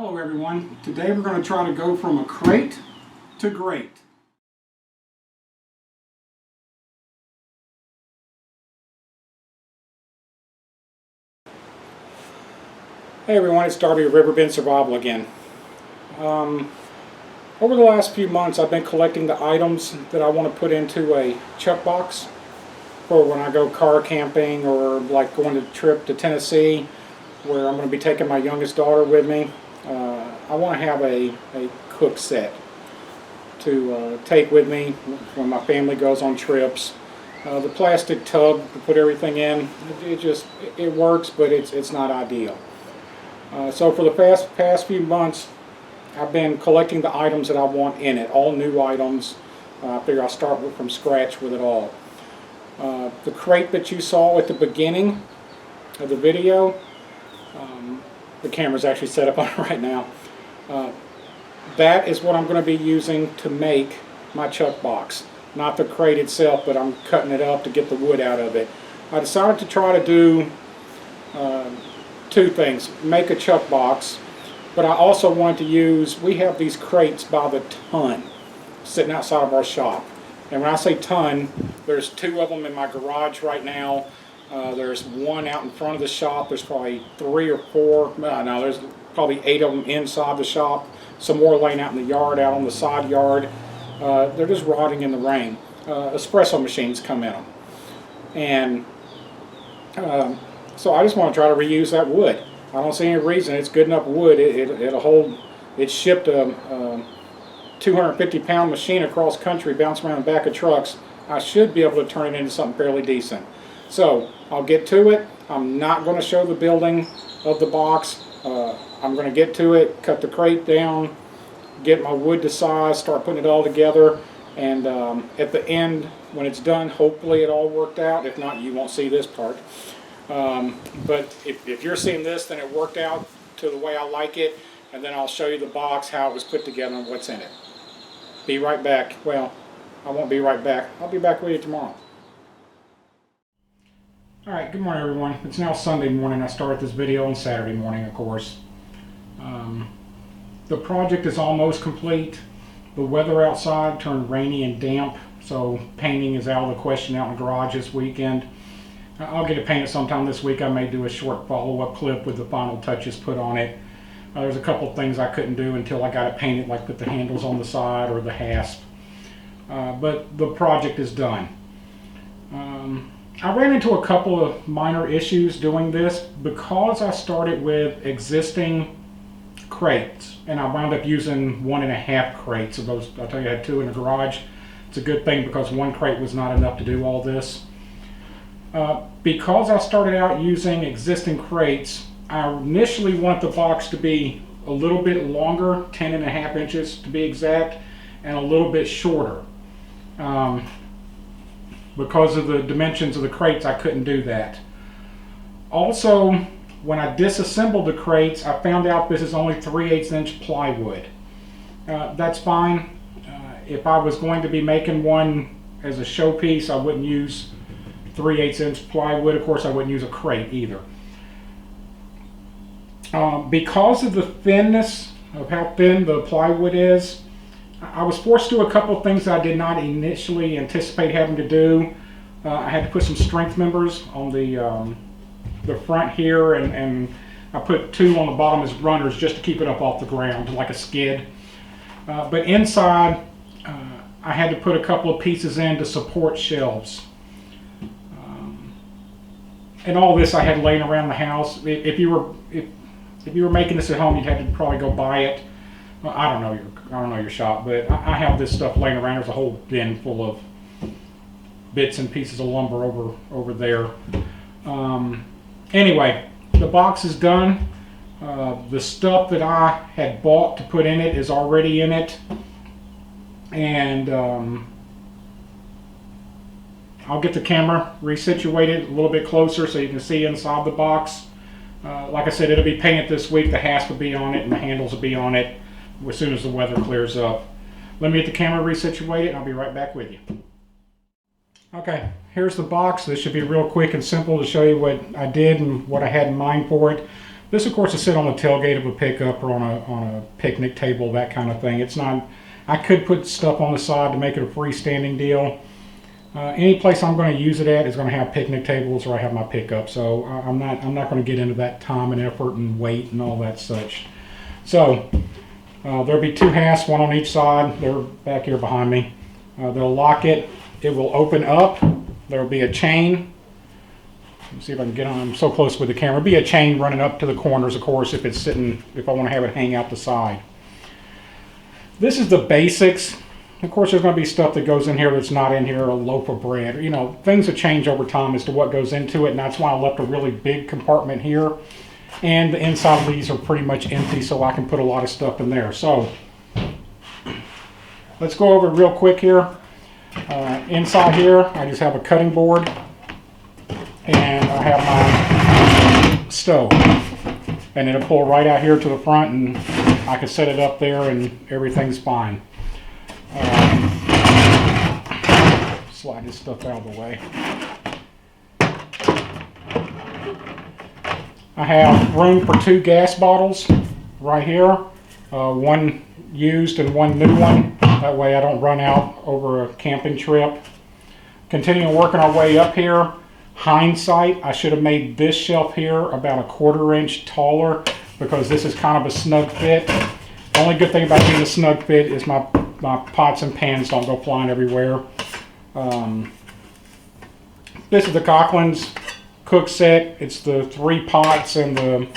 Hello everyone. Today we're going to try to go from a crate to great. Hey everyone, it's Darby of Riverbend Survival again. Over the last few months I've been collecting the items that I want to put into a chuck box for when I go car camping or like going to a trip to Tennessee where I'm going to be taking my youngest daughter with me. I want to have a cook set to take with me when my family goes on trips. The plastic tub to put everything in, it works, but it's not ideal. So for the past few months, I've been collecting the items that I want in it, all new items. I figure I'll start from scratch with it all. The crate that you saw at the beginning of the video, the camera's actually set up on it right now. That is what I'm going to be using to make my chuck box. Not the crate itself, but I'm cutting it up to get the wood out of it. I decided to try to do two things. Make a chuck box, but I also wanted to use, we have these crates by the ton sitting outside of our shop. And when I say ton, there's two of them in my garage right now. There's one out in front of the shop. There's probably 3 or 4. No, there's probably 8 of them inside the shop. Some more laying out in the yard, out on the side yard. They're just rotting in the rain. Espresso machines come in them. And so I just want to try to reuse that wood. I don't see any reason. It's good enough wood. It'll hold. It shipped a 250-pound machine across country, bouncing around the back of trucks. I should be able to turn it into something fairly decent. So I'll get to it. I'm not going to show the building of the box. I'm going to get to it, cut the crate down, get my wood to size, start putting it all together, and at the end, when it's done, hopefully it all worked out. If not, you won't see this part. But if you're seeing this, then it worked out to the way I like it, and then I'll show you the box, how it was put together, and what's in it. Be right back. Well, I won't be right back. I'll be back with you tomorrow. Alright, good morning everyone. It's now Sunday morning. I started this video on Saturday morning, of course. The project is almost complete. The weather outside turned rainy and damp, so painting is out of the question out in the garage this weekend. I'll get it painted sometime this week. I may do a short follow-up clip with the final touches put on it. There's a couple of things I couldn't do until I got it painted, like put the handles on the side or the hasp. But the project is done. I ran into a couple of minor issues doing this because I started with existing crates, and I wound up using 1.5 crates of those. I tell you, I had 2 in the garage. It's a good thing because 1 crate was not enough to do all this. Because I started out using existing crates, I initially wanted the box to be a little bit longer, 10.5 inches to be exact, and a little bit shorter. Because of the dimensions of the crates, I couldn't do that. Also, when I disassembled the crates, I found out this is only 3/8 inch plywood. That's fine. If I was going to be making one as a showpiece, I wouldn't use 3/8 inch plywood. Of course, I wouldn't use a crate either. Because of the thinness of how thin the plywood is, I was forced to do a couple of things that I did not initially anticipate having to do. I had to put some strength members on the front here, and I put 2 on the bottom as runners just to keep it up off the ground, like a skid. But inside, I had to put a couple of pieces in to support shelves. And all this I had laying around the house. If you were making this at home, you'd have to probably go buy it. Well, I don't know your shop, but I have this stuff laying around. There's a whole bin full of bits and pieces of lumber over there. Anyway, the box is done. The stuff that I had bought to put in it is already in it, and I'll get the camera resituated a little bit closer so you can see inside the box. Like I said, it'll be painted this week. The hasp will be on it and the handles will be on it as soon as the weather clears up. Let me get the camera resituated and I'll be right back with you. Okay, here's the box. This should be real quick and simple to show you what I did and what I had in mind for it. This, of course, is sit on the tailgate of a pickup or on a picnic table, that kind of thing. It's not. I could put stuff on the side to make it a freestanding deal. Any place I'm going to use it at is going to have picnic tables or I have my pickup. So I'm not going to get into that time and effort and weight and all that such. So there'll be 2 hasps, one on each side. They're back here behind me. They'll lock it. It will open up. There will be a chain. Let's see if I can get on. I'm so close with the camera. There'll be a chain running up to the corners, of course, if I want to have it hang out the side. This is the basics. Of course, there's going to be stuff that goes in here that's not in here, a loaf of bread. Things that change over time as to what goes into it, and that's why I left a really big compartment here. And the inside of these are pretty much empty, so I can put a lot of stuff in there. So, let's go over real quick here. Inside here, I just have a cutting board, and I have my stove. And it'll pull right out here to the front, and I can set it up there, and everything's fine. Slide this stuff out of the way. I have room for 2 gas bottles right here. One used and one new one. That way I don't run out over a camping trip. Continuing working our way up here. Hindsight, I should have made this shelf here about a 1/4 inch taller because this is kind of a snug fit. The only good thing about being a snug fit is my pots and pans don't go flying everywhere. This is the Cochran's cook set. It's the 3 pots and the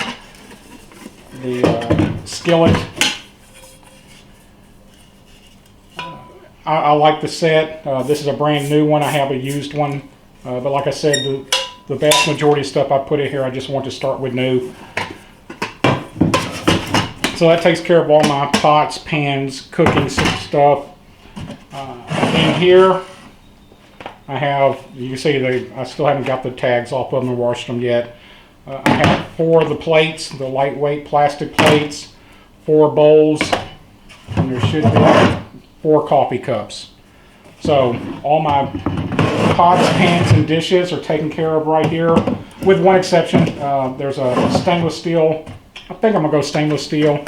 skillet. I like the set. This is a brand new one. I have a used one. But like I said, the vast majority of stuff I put in here, I just want to start with new. So that takes care of all my pots, pans, cooking stuff. In here, I have, you can see I still haven't got the tags off of them and washed them yet. I have 4 of the plates, the lightweight plastic plates, 4 bowls, and there should be 4 coffee cups. So all my pots, pans, and dishes are taken care of right here, with one exception. There's a stainless steel, I think I'm going to go stainless steel,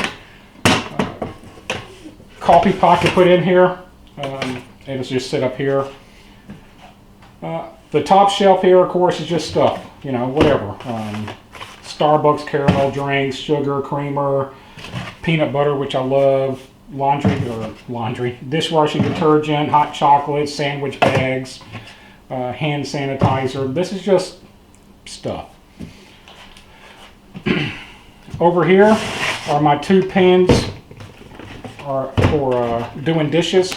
coffee pot to put in here. It'll just sit up here. The top shelf here, of course, is just stuff, whatever. Starbucks caramel drinks, sugar, creamer, peanut butter, which I love, dishwashing detergent, hot chocolate, sandwich bags, hand sanitizer. This is just stuff. Over here are my 2 pans for doing dishes.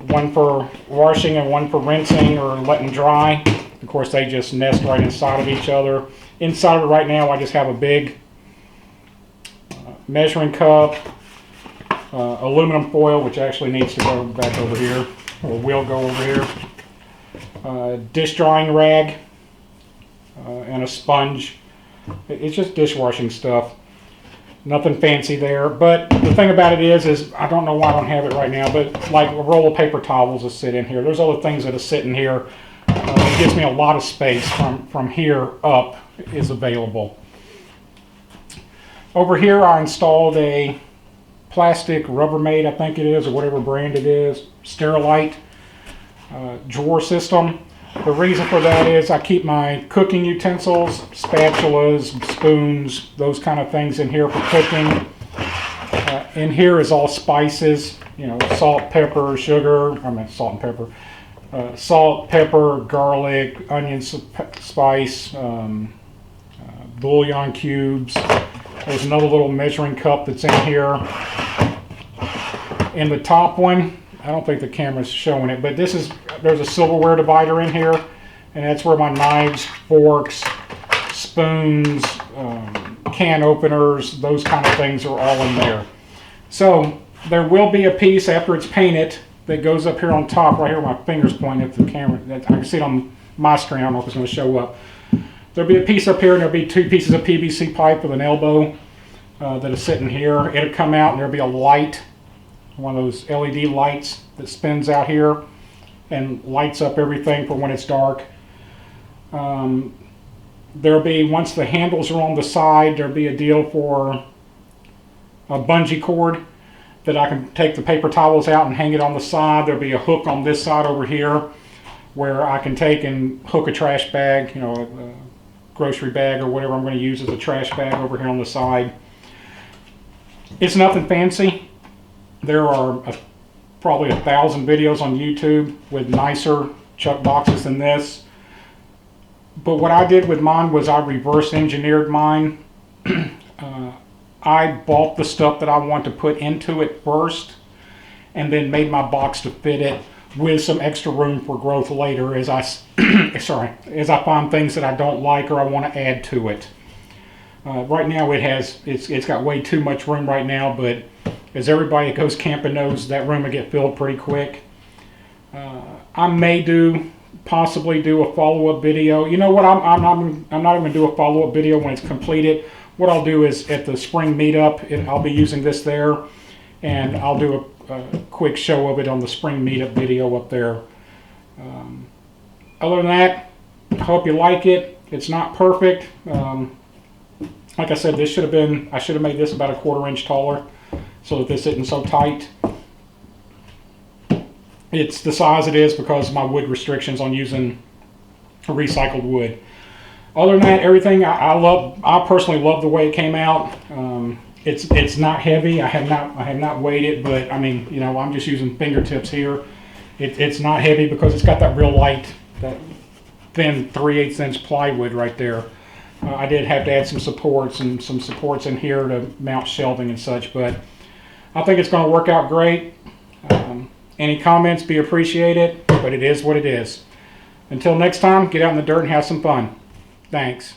One for washing and one for rinsing or letting dry. Of course, they just nest right inside of each other. Inside of it right now, I just have a big measuring cup, aluminum foil, which actually needs to go back over here, or will go over here. Dish drying rag, and a sponge. It's just dishwashing stuff. Nothing fancy there, but the thing about it is I don't know why I don't have it right now, but like a roll of paper towels will sit in here. There's other things that are sitting here. It gives me a lot of space from here up is available. Over here I installed a plastic Rubbermaid, I think it is, or whatever brand it is, Sterilite drawer system. The reason for that is I keep my cooking utensils, spatulas, spoons, those kind of things in here for cooking. In here is all spices, salt, pepper, sugar, salt and pepper. Salt, pepper, garlic, onion spice, bouillon cubes. There's another little measuring cup that's in here. In the top one, I don't think the camera's showing it, but there's a silverware divider in here, and that's where my knives, forks, spoons, can openers, those kind of things are all in there. So there will be a piece after it's painted that goes up here on top, right here where my finger's pointing at the camera. I can see it on my screen. I don't know if it's going to show up. There'll be a piece up here, and there'll be 2 pieces of PVC pipe with an elbow that is sitting here. It'll come out, and there'll be a light, one of those LED lights that spins out here and lights up everything for when it's dark. There'll be, once the handles are on the side, there'll be a deal for a bungee cord that I can take the paper towels out and hang it on the side. There'll be a hook on this side over here where I can take and hook a trash bag, you know, a grocery bag or whatever I'm going to use as a trash bag over here on the side. It's nothing fancy. There are probably 1,000 videos on YouTube with nicer chuck boxes than this. But what I did with mine was I reverse engineered mine. I bought the stuff that I want to put into it first and then made my box to fit it with some extra room for growth later as I as I find things that I don't like or I want to add to it. Right now it's got way too much room right now, but as everybody that goes camping knows, that room will get filled pretty quick. I may possibly do a follow-up video. You know what? I'm not even going to do a follow-up video when it's completed. What I'll do is at the spring meetup, I'll be using this there, and I'll do a quick show of it on the spring meetup video up there. Other than that, I hope you like it. It's not perfect. Like I said, I should have made this about 1/4 inch taller so that this isn't so tight. It's the size it is because of my wood restrictions on using recycled wood. Other than that, everything I personally love the way it came out. It's not heavy. I have not weighed it, but I mean, you know, I'm just using fingertips here. It's not heavy because it's got that real light, that thin 3/8 inch plywood right there. I did have to add some supports in here to mount shelving and such, but I think it's going to work out great. Any comments be appreciated, but it is what it is. Until next time, get out in the dirt and have some fun. Thanks.